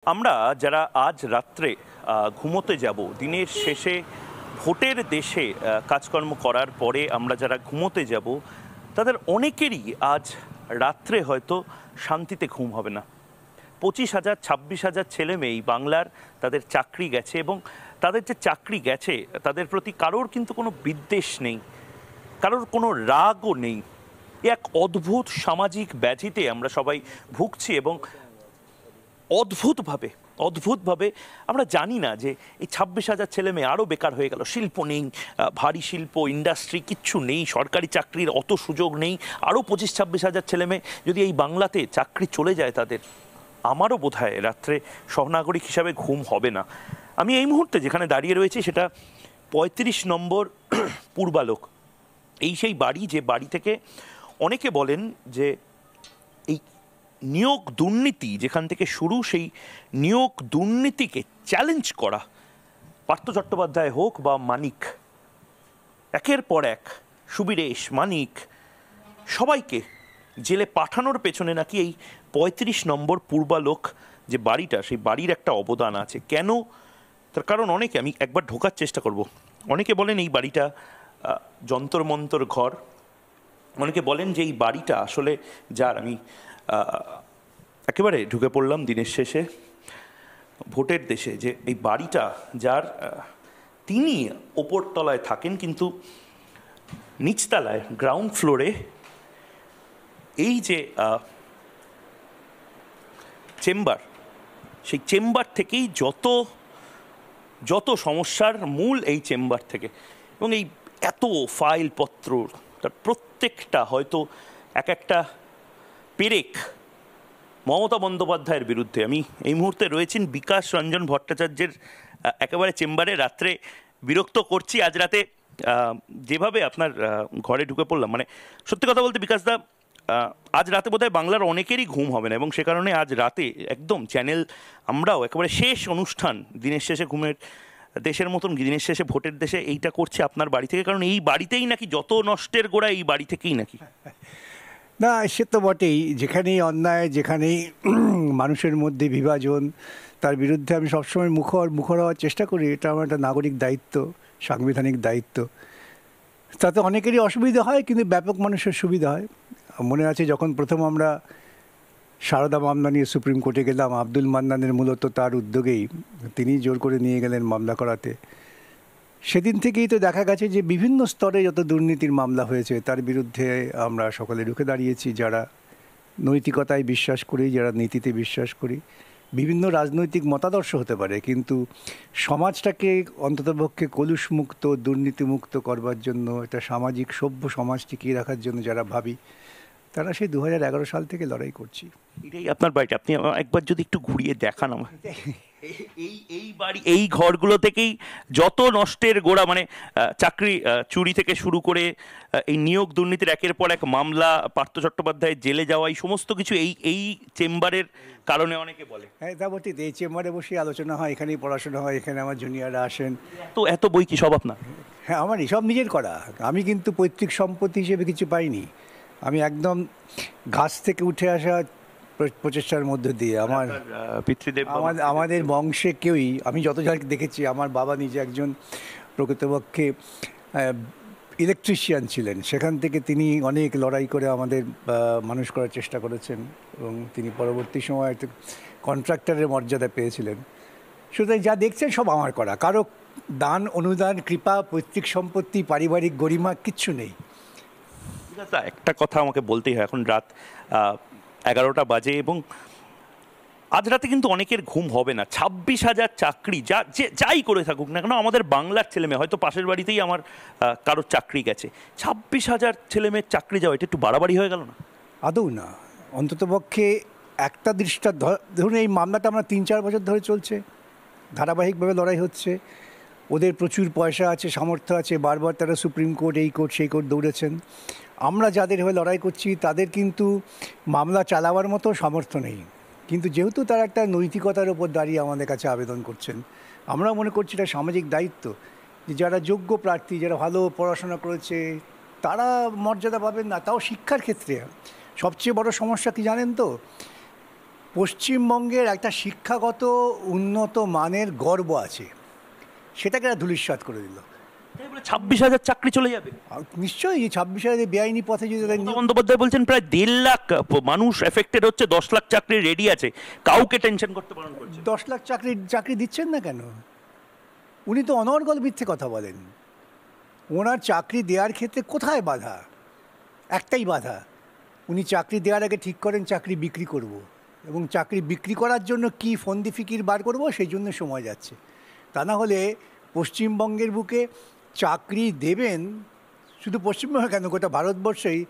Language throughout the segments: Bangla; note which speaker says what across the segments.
Speaker 1: আমরা যারা আজ রাত্রে ঘুমোতে যাব, দিনের শেষে ভোটের দেশে কাজকর্ম করার পরে আমরা যারা ঘুমোতে যাব, তাদের অনেকেরই আজ রাত্রে হয়তো শান্তিতে ঘুম হবে না। 25,000 26,000 ছেলে মেয়ে বাংলার, তাদের চাকরি গেছে, এবং তাদের যে চাকরি গেছে তাদের প্রতি কারোর কিন্তু কোনো বিদ্বেষ নেই, কারোর কোনো রাগও নেই। এক অদ্ভুত সামাজিক ব্যাধিতে আমরা সবাই ভুগছি, এবং অদ্ভুতভাবে আমরা জানি না যে এই 26,000 ছেলে মেয়ে আরও বেকার হয়ে গেল। শিল্প নেই, ভারী শিল্প, ইন্ডাস্ট্রি কিচ্ছু নেই, সরকারি চাকরির অত সুযোগ নেই। আরও 25-26,000 ছেলে মেয়ে যদি এই বাংলাতে চাকরি চলে যায় তাদের, আমারও বোধহয় রাত্রে সহনাগরিক হিসাবে ঘুম হবে না। আমি এই মুহূর্তে যেখানে দাঁড়িয়ে রয়েছি সেটা 35 নম্বর পূর্বালোক। এই সেই বাড়ি, যে বাড়ি থেকে অনেকে বলেন যে এই নিয়োগ দুর্নীতি যেখান থেকে শুরু, সেই নিয়োগ দুর্নীতিকে চ্যালেঞ্জ করা পার্থ চট্টোপাধ্যায় হোক বা মানিক, একের পর এক সুবীরেশ, মানিক, সবাইকে জেলে পাঠানোর পেছনে নাকি এই 35 নম্বর পূর্বালোক যে বাড়িটা, সেই বাড়ির একটা অবদান আছে। কেন? তার কারণ অনেকে, আমি একবার ঢোকার চেষ্টা করব, অনেকে বলেন এই বাড়িটা যন্তর মন্তর ঘর, অনেকে বলেন যে এই বাড়িটা আসলে যার, আমি একেবারে ঢুকে পড়লাম দিনের শেষে ভোটের দেশে, যে এই বাড়িটা যার, তিনি ওপর তলায় থাকেন কিন্তু নিচতলায় গ্রাউন্ড ফ্লোরে এই যে চেম্বার, সেই চেম্বার থেকেই যত সমস্যার মূল এই চেম্বার থেকে। এবং এই এত ফাইলপত্র, তার প্রত্যেকটা হয়তো এক একটা পেরেক মমতা বন্দ্যোপাধ্যায়ের বিরুদ্ধে। আমি এই মুহূর্তে রয়েছেন বিকাশ রঞ্জন ভট্টাচার্যের একেবারে চেম্বারে, রাত্রে বিরক্ত করছি আজ রাতে যেভাবে আপনার ঘরে ঢুকে পড়লাম। মানে সত্যি কথা বলতে বিকাশদা, আজ রাতে বোধহয় বাংলার অনেকেরই ঘুম হবে না, এবং সে কারণে আজ রাতে একদম চ্যানেল, আমরাও একেবারে শেষ অনুষ্ঠান দিনের শেষে ঘুমের দেশের মতন, দিনের শেষে ভোটের দেশে, এইটা করছে আপনার বাড়ি থেকে। কারণ এই বাড়িতেই নাকি যত নষ্টের গোড়া এই বাড়ি থেকেই নাকি।
Speaker 2: না, সে তো বটেই। যেখানেই অন্যায়, যেখানেই মানুষের মধ্যে বিভাজন, তার বিরুদ্ধে আমি সবসময় মুখর হওয়ার চেষ্টা করি। এটা আমার একটা নাগরিক দায়িত্ব, সাংবিধানিক দায়িত্ব। তাতে অনেকেরই অসুবিধা হয়, কিন্তু ব্যাপক মানুষের সুবিধা হয়। মনে আছে যখন প্রথম আমরা সারদা মামলা নিয়ে সুপ্রিম কোর্টে গেলাম, আব্দুল মান্নানের মূলত তার উদ্যোগেই, তিনি জোর করে নিয়ে গেলেন মামলা করাতে। সেদিন থেকেই তো দেখা গেছে যে বিভিন্ন স্তরে যত দুর্নীতির মামলা হয়েছে তার বিরুদ্ধে আমরা সকলে রুখে দাঁড়িয়েছি, যারা নৈতিকতায় বিশ্বাস করি, যারা নীতিতে বিশ্বাস করি। বিভিন্ন রাজনৈতিক মতাদর্শ হতে পারে, কিন্তু সমাজটাকে অন্ততপক্ষে কলুষমুক্ত, দুর্নীতিমুক্ত করবার জন্য, একটা সামাজিক সভ্য সমাজ টিকিয়ে রাখার জন্য যারা ভাবি, তারা সেই 2011 সাল থেকে লড়াই করছি।
Speaker 1: এটাই আপনার বাড়িটা, আপনি একবার যদি একটু ঘুরিয়ে দেখান আমার। এই বাড়ি, এই ঘরগুলো থেকেই যত নষ্টের গোড়া, মানে চাকরি চুরি থেকে শুরু করে এই নিয়োগ দুর্নীতির একের পর এক মামলা, পার্থ চট্টোপাধ্যায় জেলে যাওয়া, এই সমস্ত কিছু এই চেম্বারের কারণে অনেকে বলে।
Speaker 2: হ্যাঁ, তা বলছি, এই চেম্বারে বসে আলোচনা হয়, এখানেই পড়াশোনা হয়, এখানে আমার জুনিয়ররা আসেন।
Speaker 1: তো এত বই কি সব আপনার?
Speaker 2: হ্যাঁ, আমারই সব নিজের করা। আমি কিন্তু পৈতৃক সম্পত্তি হিসেবে কিছু পাইনি। আমি একদম ঘাস থেকে উঠে আসা প্রচেষ্টার মধ্যে দিয়ে আমার
Speaker 1: পিতৃদেব,
Speaker 2: আমাদের বংশে কেউই, আমি যত জনকে দেখেছি, আমার বাবা নিজে একজন প্রকৃতপক্ষে ইলেকট্রিশিয়ান ছিলেন। সেখান থেকে তিনি অনেক লড়াই করে আমাদের মানুষ করার চেষ্টা করেছেন, এবং তিনি পরবর্তী সময়ে কন্ট্রাক্টরের মর্যাদা পেয়েছিলেন। সুতরাং যা দেখছেন সব আমার করা। কারো দান, অনুদান, কৃপা, পৈতৃক সম্পত্তি, পারিবারিক গরিমা কিচ্ছু নেই।
Speaker 1: একটা কথা আমাকে বলতেই হয়, এখন রাত 11টা বাজে, এবং আজ রাতে কিন্তু অনেকের ঘুম হবে না। 26,000 চাকরি, যাই করে থাকুক না কেন, আমাদের বাংলার ছেলেমেয়ে, হয়তো পাশের বাড়িতেই আমার কারোর চাকরি গেছে, 26,000 ছেলেমেয়ের চাকরি যাওয়া, এটা একটু বাড়াবাড়ি হয়ে গেল না?
Speaker 2: আদৌ না। অন্ততপক্ষে একটা দৃষ্টা, ধরুন এই মামলাটা আমরা 3-4 বছর ধরে চলছে, ধারাবাহিকভাবে লড়াই হচ্ছে। ওদের প্রচুর পয়সা আছে, সামর্থ্য আছে, বারবার তারা সুপ্রিম কোর্ট, এই কোর্ট, সেই কোর্ট দৌড়েছেন। আমরা যাদের হয়ে লড়াই করছি তাদের কিন্তু মামলা চালাবার মতো সামর্থ্য নেই, কিন্তু যেহেতু তারা একটা নৈতিকতার ওপর দাঁড়িয়ে আমাদের কাছে আবেদন করছেন, আমরা মনে করছি এটা সামাজিক দায়িত্ব যে যারা যোগ্য প্রার্থী, যারা ভালো পড়াশোনা করেছে, তারা মর্যাদা পাবেন না, তাও শিক্ষার ক্ষেত্রে। সবচেয়ে বড় সমস্যা কি জানেন তো? পশ্চিমবঙ্গের একটা শিক্ষাগত উন্নত মানের গর্ব আছে, সেটাকে এরা ধূলিসাৎ করে দিল।
Speaker 1: 26,000 চাকরি চলে যাবে।
Speaker 2: আর নিশ্চয়ই এই 26,000 বেআইনি পথে যদি এরা
Speaker 1: মমতা বন্দ্যোপাধ্যায় বলছেন প্রায় 1.5 লাখ মানুষ এফেক্টেড হচ্ছে, 10 লাখ চাকরি রেডি আছে, কাউকে টেনশন করতে বারণ করছে।
Speaker 2: 10 লাখ চাকরি দিচ্ছেন না কেন? উনি তো অনর্গল মিথ্যে কথা বলেন। ওনার চাকরি দেওয়ার ক্ষেত্রে কোথায় বাধা? একটাই বাধা, উনি চাকরি দেওয়ার আগে ঠিক করেন চাকরি বিক্রি করব, এবং চাকরি বিক্রি করার জন্য কি ফন্দি ফিকির বার করব সেই জন্য সময় যাচ্ছে। তা না হলে পশ্চিমবঙ্গের বুকে চাকরি দেবেন, শুধু পশ্চিমবঙ্গে কেন গোটা ভারতবর্ষেই,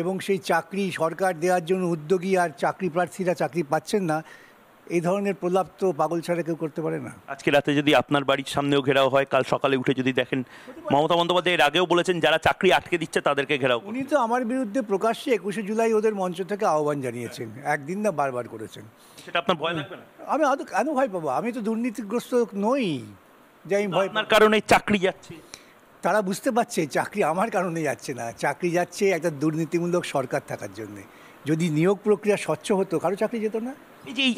Speaker 2: এবং সেই চাকরি সরকার দেওয়ার জন্য উদ্যোগী আর চাকরি প্রার্থীরা চাকরি পাচ্ছেন না, এই ধরনের প্রলাপ তো পাগল ছাড়া কেউ করতে পারে না।
Speaker 1: আজকে রাতে যদি আপনার বাড়ির সামনেও ঘেরাও হয়, কাল সকালে উঠে যদি দেখেন, মমতা বন্দ্যোপাধ্যায় এর আগেও বলেছেন যারা চাকরি আটকে দিচ্ছে তাদেরকে ঘেরাও।
Speaker 2: উনি তো আমার বিরুদ্ধে প্রকাশ্যে 21শে জুলাই ওদের মঞ্চ থেকে আহ্বান জানিয়েছেন, একদিন না বারবার করেছেন।
Speaker 1: সেটা আপনার ভয় লাগবে না?
Speaker 2: আমি কেন ভয় পাবো? আমি তো দুর্নীতিগ্রস্ত নই যে আমি ভয়
Speaker 1: আপনার কারণে চাকরি যাচ্ছে।
Speaker 2: তারা বুঝতে পারছে চাকরি আমার কারণে যাচ্ছে না, চাকরি যাচ্ছে একটা দুর্নীতিমূলক সরকার থাকার জন্যে। যদি নিয়োগ প্রক্রিয়া স্বচ্ছ হতো কারো চাকরি যেত না।
Speaker 1: এই যে এই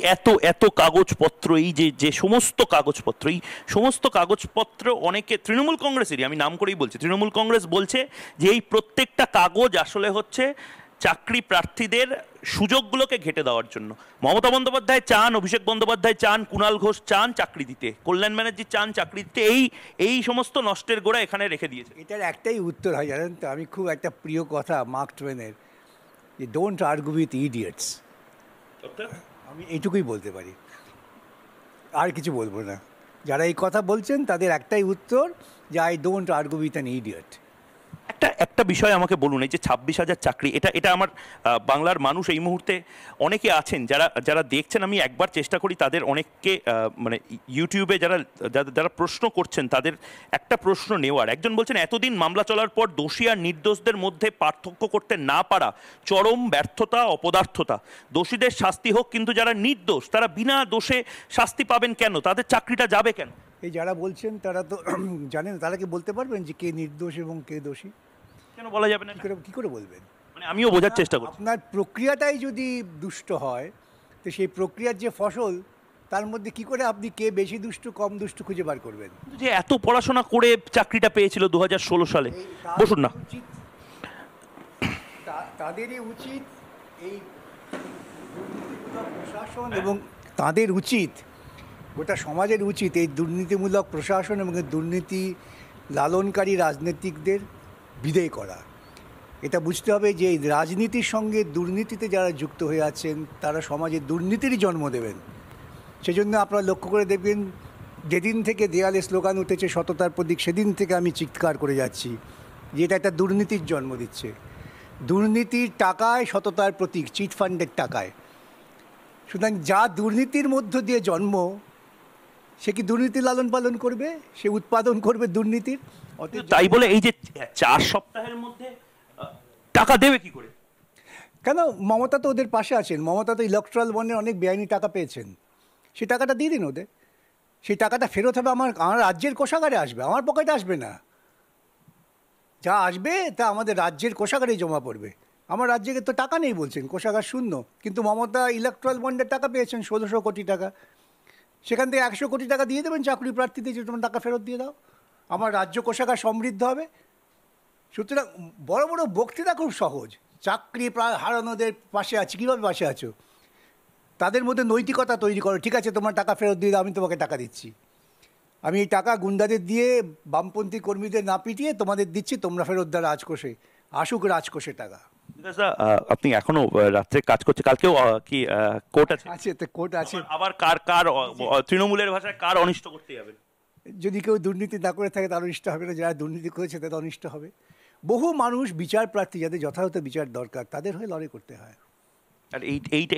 Speaker 1: এত কাগজপত্র, এই যে সমস্ত কাগজপত্র, এই সমস্ত কাগজপত্র অনেকে তৃণমূল কংগ্রেসেরই, আমি নাম করেই বলছি, তৃণমূল কংগ্রেস বলছে যে এই প্রত্যেকটা কাগজ আসলে হচ্ছে চাকরি প্রার্থীদের সুযোগগুলোকে ঘেঁটে দেওয়ার জন্য। মমতা বন্দ্যোপাধ্যায় চান, অভিষেক বন্দ্যোপাধ্যায় চান, কুণাল ঘোষ চান চাকরি দিতে, কল্যাণ ব্যানার্জি চান চাকরি দিতে, এই সমস্ত নষ্টের গোড়া এখানে রেখে দিয়েছে।
Speaker 2: এটার একটাই উত্তর হয় জানেন তো, আমি খুব একটা প্রিয় কথা মার্ক টুয়েনের, যে ডোন্ট আর্গু উইথ ইডিয়েটস। আমি এইটুকুই বলতে পারি, আর কিছু বলবো না। যারা এই কথা বলছেন তাদের একটাই উত্তর, যে I don't argue with an idiot.
Speaker 1: একটা বিষয় আমাকে বলুন, এই যে 26,000 চাকরি, এটা আমার বাংলার মানুষ এই মুহূর্তে অনেকে আছেন যারা দেখছেন, আমি একবার চেষ্টা করি তাদের অনেককে মানে ইউটিউবে যারা প্রশ্ন করছেন তাদের একটা প্রশ্ন নেওয়ার। একজন বলছেন এতদিন মামলা চলার পর দোষী আর নির্দোষদের মধ্যে পার্থক্য করতে না পারা চরম ব্যর্থতা, অপদার্থতা। দোষীদের শাস্তি হোক, কিন্তু যারা নির্দোষ তারা বিনা দোষে শাস্তি পাবেন কেন? তাদের চাকরিটা যাবে কেন?
Speaker 2: এই যারা বলছেন তারা তো জানেন, তারা কি বলতে পারবেন যে কে নির্দোষ এবং কে দোষী?
Speaker 1: কেন বলা যাবে না?
Speaker 2: কি করে বলবেন?
Speaker 1: মানে আমিও বোঝার চেষ্টা করছি।
Speaker 2: আপনার প্রক্রিয়াটাই যদি দুষ্ট হয়, তো সেই প্রক্রিয়ার যে ফসল, তার মধ্যে কি করে আপনি কে বেশি দুষ্ট কম দুষ্ট খুঁজে বার করবেন?
Speaker 1: যে এত পড়াশোনা করে চাকরিটা পেয়েছিল 2016 সালে, বসুন না,
Speaker 2: তাদেরই উচিত, এই প্রশাসন এবং তাদের উচিত, গোটা সমাজের উচিত এই দুর্নীতিমূলক প্রশাসন এবং দুর্নীতি লালনকারী রাজনীতিকদের বিদেয় করা। এটা বুঝতে হবে যে এই রাজনীতির সঙ্গে দুর্নীতিতে যারা যুক্ত হয়ে আছেন তারা সমাজে দুর্নীতিরই জন্ম দেবেন। সেজন্য আপনারা লক্ষ্য করে দেখবেন, যেদিন থেকে দেয়ালে স্লোগান উঠেছে সততার প্রতীক, সেদিন থেকে আমি চিৎকার করে যাচ্ছি যে এটা একটা দুর্নীতির জন্ম দিচ্ছে। দুর্নীতির টাকায় সততার প্রতীক, চিটফান্ডের টাকায়। সুতরাং যা দুর্নীতির মধ্য দিয়ে জন্ম, সে কি দুর্নীতি লালন পালন করবে? সে উৎপাদন করবে দুর্নীতির।
Speaker 1: তাই বলে এই যে 4 সপ্তাহের মধ্যে টাকা দেবে কি করে?
Speaker 2: কেন? মমতা তো ওদের পাশে আছেন, মমতা তো ইলেকট্রাল বন্ডের অনেক বেআইনি টাকা পেয়েছেন, সেই টাকাটা দিয়ে দিন ওদের। সেই টাকাটা ফেরত হবে আমার রাজ্যের কোষাগারে আসবে, আমার পকেটে আসবে না। যা আসবে তা আমাদের রাজ্যের কোষাগারে জমা পড়বে। আমার রাজ্যে তো টাকা নেই বলছেন, কোষাগার শূন্য, কিন্তু মমতা ইলেকট্রাল বন্ডের টাকা পেয়েছেন 1600 কোটি টাকা, সেখান থেকে 100 কোটি টাকা দিয়ে দেবেন চাকরি প্রার্থীদের, যে তোমার টাকা ফেরত দিয়ে দাও, আমার রাজ্য কোষাগার সমৃদ্ধ হবে। সুতরাং বড় বড় বক্তৃতা খুব সহজ, চাকরি হারানোদের পাশে আছি, কীভাবে পাশে আছো? তাদের মধ্যে নৈতিকতা তৈরি করো, ঠিক আছে তোমার টাকা ফেরত দিয়ে দাও, আমি তোমাকে টাকা দিচ্ছি, আমি এই টাকা গুন্ডাদের দিয়ে বামপন্থী কর্মীদের না পিটিয়ে তোমাদের দিচ্ছি, তোমরা ফেরত দাও রাজকোষে, আসুক রাজকোষে টাকা।
Speaker 1: আপনি এখনো রাত্রে কাজ করছে, কালকেও কি কোর্ট আছে?
Speaker 2: আছে তো, কোর্ট আছে।
Speaker 1: আবার কার তৃণমূলের ভাষায় কার অনিষ্ট করতে যাবেন?
Speaker 2: যদি কেউ দুর্নীতি না করে থাকে তার অনিষ্ট হবে না, যারা দুর্নীতি করেছে তাদের অনিষ্ট হবে। বহু মানুষ বিচার প্রার্থী, যাদের যথাযথ বিচার দরকার, তাদের হয়ে লড়াই করতে হয়।
Speaker 1: আর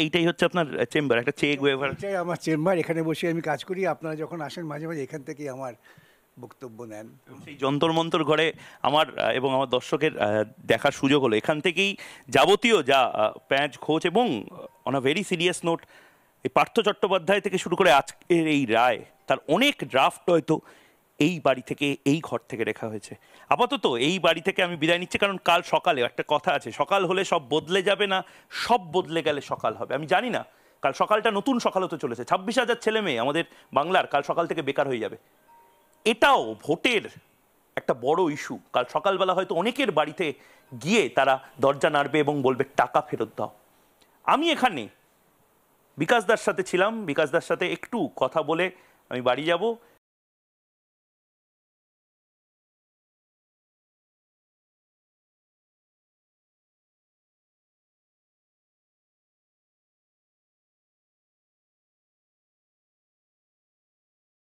Speaker 1: এইটাই হচ্ছে আপনার চেম্বার, একটা চেক ওয়েভার।
Speaker 2: এটাই আমার চেম্বার, এখানে বসে আমি কাজ করি। আপনারা যখন আসেন মাঝে মাঝে এখান থেকেই আমার বক্তব্য নেন।
Speaker 1: সেই যন্তর মন্তর ঘরে আমার এবং আমার দর্শকের দেখার সুযোগ হলো। এখান থেকেই যাবতীয় যা প্যাঁচ খোঁজ, এবং on a very serious note, এই পার্থ চট্টোপাধ্যায় থেকে শুরু করে আজকের এই রায়, তার অনেক ড্রাফট হয়তো এই বাড়ি থেকে, এই ঘর থেকে রেখা হয়েছে। আপাতত এই বাড়ি থেকে আমি বিদায় নিচ্ছি, কারণ কাল সকালে একটা কথা আছে, সকাল হলে সব বদলে যাবে না, সব বদলে গেলে সকাল হবে। আমি জানি না কাল সকালটা নতুন সকাল হতে চলেছে, 26,000 ছেলে মেয়ে আমাদের বাংলার কাল সকাল থেকে বেকার হয়ে যাবে। এটাও ভোটের একটা বড় ইস্যু। কাল সকালবেলা হয়তো অনেকের বাড়িতে গিয়ে তারা দরজা নাড়বে এবং বলবে টাকা ফেরত দাও। আমি এখানে বিকাশদার সাথে ছিলাম, বিকাশদার সাথে একটু কথা বলে আমি বাড়ি যাব।